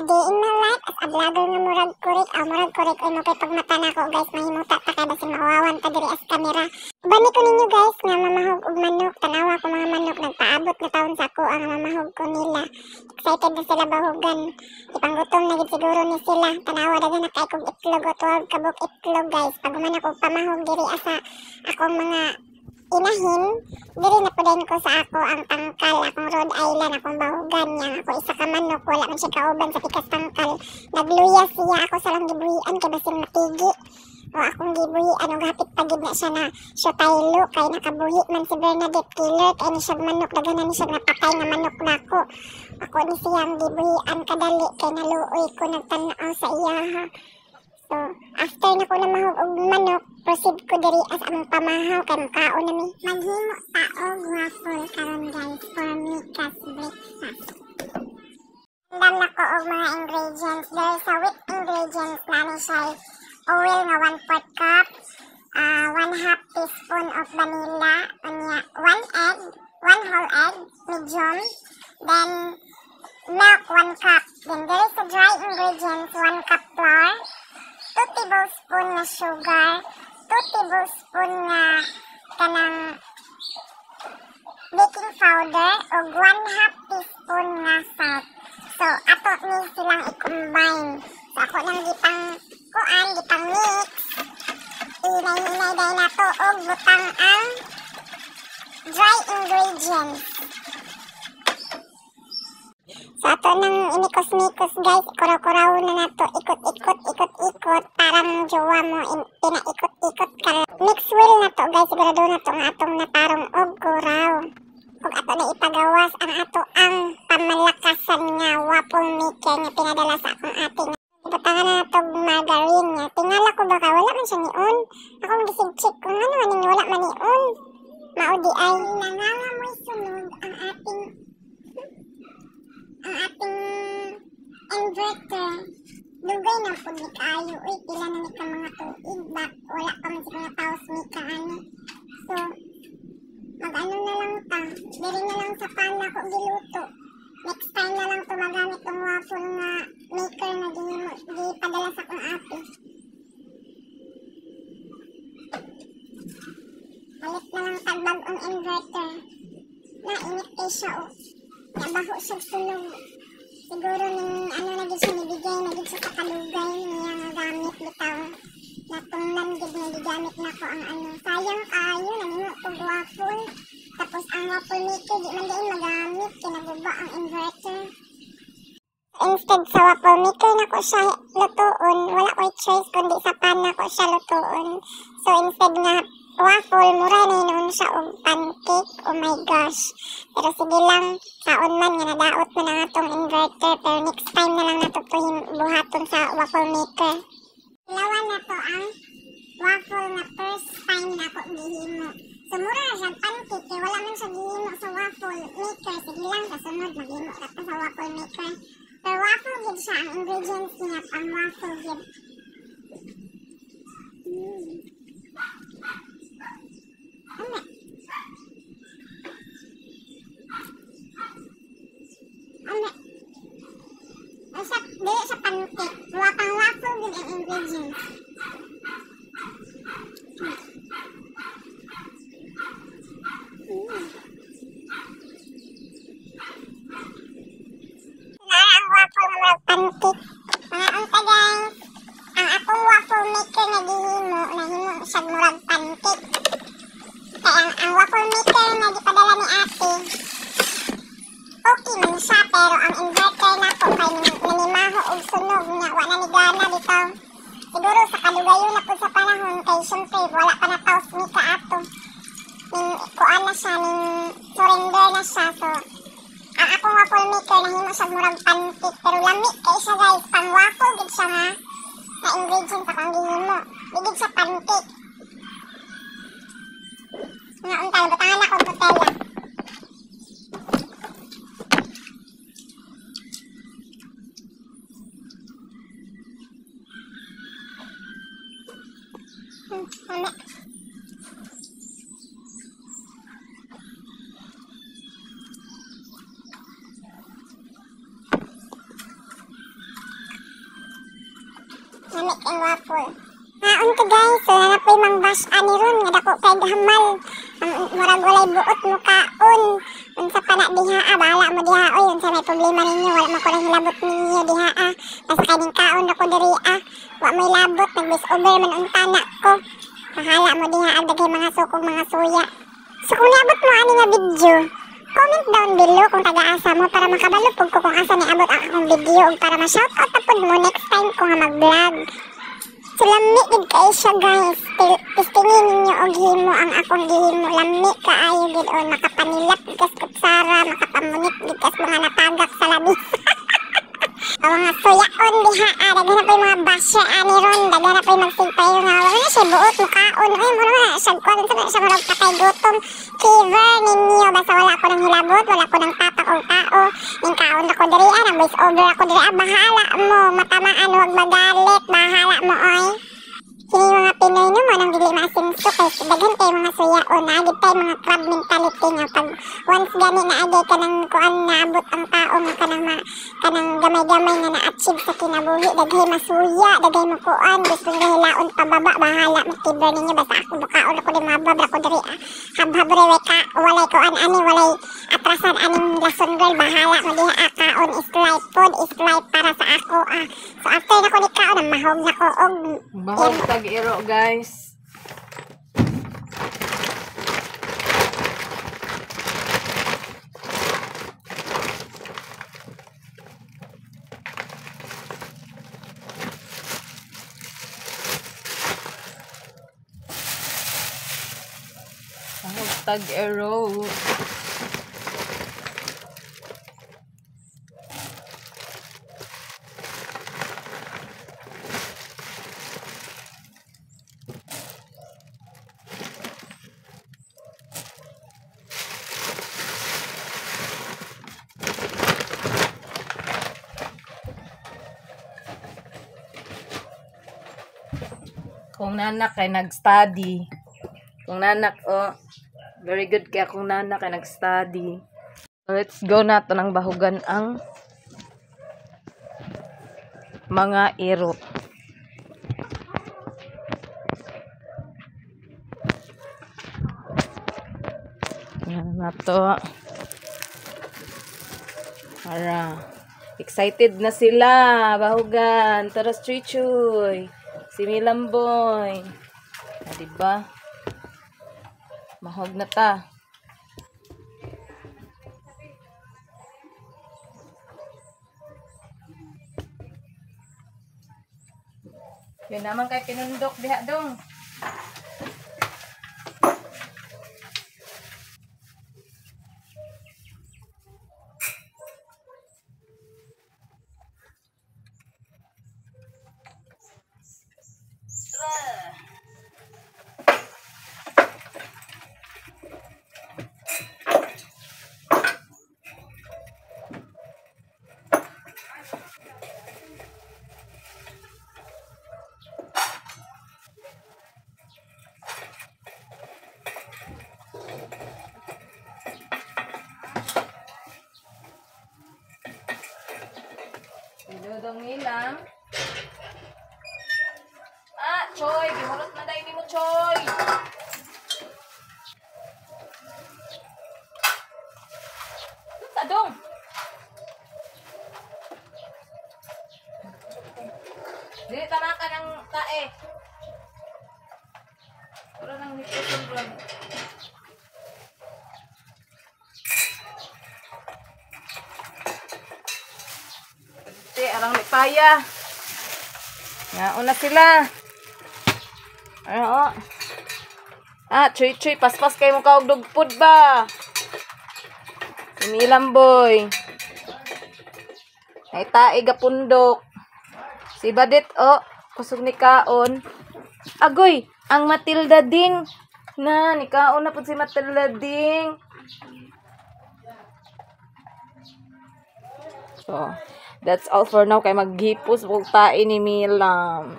A day in my life as a vlogger nga murag kurik ay mo kay pagmata na ko guys, mahimuta ta kay basin mawawan ta diri as kamera. Bani ko ninyo guys nga mamahog og manok, tanawa ko mga manok nagpaabot na taon sa ako ang mamahog ko nila. Excited na sila bahugan. Ipanggutom na gid siguro ni sila. Tanawa dagan na kay kog itlog o 12 kabuk itlog guys. Pag man ako pamahog diri asa akong mga inahin, diri na pudayon ko sa ako ang tangkal, akong Rhode Island, akong bahugan niya, ako isa ka manok, wala man siya kauban sa pikas tangkal. Nagluya siya, ako sa lang gibuhian, kay basin matigi. O akong gibuhian, o hapit pagid na siya na syotaylo, kay nakabuhi man si Bernadette Killer, kay ni siya manok, daganan ni siya napatay na manok na ako. Ako ni siyang gibuhian kadali, kay naluoy ko nagtanaw sa iya ha. So, after na ko na mahog og manok, proceed ko diri as among pamahaw kay makaon na mi. Maghimo ta og waffle karon guys for Mika's breakfast. Handa na ko og mga ingredients. There is a with ingredients na ni siya oil nga 1/4 cup, 1/2 teaspoon of vanilla, 1 egg, 1 whole egg, medium, then milk 1 cup. Then there is a dry ingredients 1 cup flour, 2 tablespoon na sugar, 2 tablespoon na kanang baking powder, o 1/2 teaspoon na salt. So, ato ni silang i-combine. So, ako nang gipang mix. Inay-inay dahil na to o butang ang dry ingredients. So, ato nang inikos-mikos guys, kuraw-kuraw na nato, ikot-ikot, parang jowa mo, pinaikot-ikot ka. Mix well na to guys, sigurado na to nga atong natarong og kuraw. Kung ato na ipagawas ang ato ang pamalakasan nga waffle maker nga pinadala sa akong ate nga. Ibutangan na nato margarine nga. Tingala ko baka wala man siya nion. Akong gisig-check kung ano maning wala man nion. Maudi ay nanganga mo'y sunod ang ating inverter. Dugay na po ni kayo. Uy, pila na ni ka mga tuig. Wala pa man siguro taos ni ka ano. So, mag-ano na lang ta. Diri na lang sa pan na ko giluto. Next time na lang to magamit ang waffle nga maker na gipadala sa kong ate. Halit na lang tagbag ang inverter. Nainit kay siya o. Nabaho siya sunog. Siguro ning ano na gid siya nibigay na gid siya sa kalugay niya nga gamit bitaw. Natunglan gid nga gigamit na ko ang ano. Sayang kayo nanimo og waffle. Tapos ang waffle maker di man din magamit kinaguba ang inverter. Instead sa waffle maker na ko siya lutuon, wala ko'y choice kundi sa pan na ko siya lutuon. So instead nga waffle, mura na yun siya og pancake. Oh my gosh. Pero sige lang, saon man nga nadaot mo na nga tong inverter. Pero next time na lang natutuhin buhaton sa waffle maker. Ilawan na to ang waffle na first time na ko gihimo. So mura na siyang pancake, kaya wala man siya gihimo sa waffle maker. Sige lang, kasunod maghimo ka sa waffle maker. Pero waffle gid siya, ang ingredients niya pang waffle gid. Dili sa pancake. Pang waffle din ang ingredients. Ang waffle na pancake. Mga unta guys. Ang akong waffle maker na gihimo, nahimo siya murag pancake. Kaya ang waffle maker na gipadala ni ate, okay man siya, pero ang inverter na ko kay nanimaho og sunog nga wala ni gana bitaw. Siguro sa kalugayon na po sa panahon kay syempre wala pa na taos ni ka ato. Kuan na siya, surrender na siya. So ang akong waffle maker nahimo siya murag pancake, pero lami kay siya guys, pang waffle gid siya nga na ingredients akong gihimo. Digid sa pancake. Nga unta butangan na kog Nutella. Lamig kay waffle. Naon ka guys, so nanapoy mang bash ani ron nga dako kay gahamal. Murag walay buot mo kaon. Unsa pa na diha, bahala mo diha. Oy, unsa may problema ninyo, wala man ko nang hilabot ninyo diha. Basta kay ning kaon ako diri wa may labot, nagbis over man unta na ko. Bahala mo diha, daghay mga sukog, mga suya. So kung niabot mo ani nga video, comment down below kung taga-asa mo para makabalo pug ko kung asa niabot ang akong video ug para ma-shoutout tapod mo next time ko nga mag-vlog. So lami gid kay siya guys. Testingin ninyo og himo ang akong gihimo. Lami kaayo gid o makapanilap gikas kutsara, makapamunit gikas mga natagak sa labi. O mga suyaon diha, daghan na po yung mga basya ani ron, daghan na po yung magsigpayo nga wala na siya buot mukaon. Ay mo na siya kuan sa siya marag patay gutom. Kiver ninyo basta wala ko nang hilabot, wala ko nang tatak og tao. Ning kaon ako diri ang voice over ako diri, bahala mo, matamaan wag magalit, bahala mo oy. Kini mga Pinoy no mo nang dili masimso kay daghan kay mga suyaon, agid tay mga crab mentality nga pag once gani na agay ka nang kuan naabot ang tao nga kanang gamay-gamay nga na-achieve sa kinabuhi, daghay masuya, daghay mo kuan, gusto nila hilaon pababa, bahala mo kiber ninyo basta ako bukaon ako di mabab ako diri habhabre ka walay kuan ani walay atrasan aning lason girl, bahala mo diha kaon is life, food is life para sa ako so after na ko ni kaon mahog na ko og Bahog tag-iro guys. Bahog tag-iro. Kung nanak kay nag-study. Kung nanak, very good kaya kung nanak kay nag-study. So, let's go na to ng bahugan ang mga iro. Yan na to. Para excited na sila, bahugan. Tara, chuy-chuy. Si Milamboy. Diba? Mahog na ta. Yun naman kay pinundok diha dong. Dudong nilang. Choy, gihurot man dahil mo, Choy. Tadong. Dili tamaka ng tae. Puro nang nipusong vlog. Arang lipaya. Ngaon na sila. Ano? Chuy-chuy, paspas kayo mo kaog dugpod ba? Imilam boy. Ay tae gapundok. Si Badit, kusog ni kaon. Agoy, ang Matilda ding. Na, ni kaon na po si Matilda ding. So, that's all for now kay maghipos ug tae ni Milam.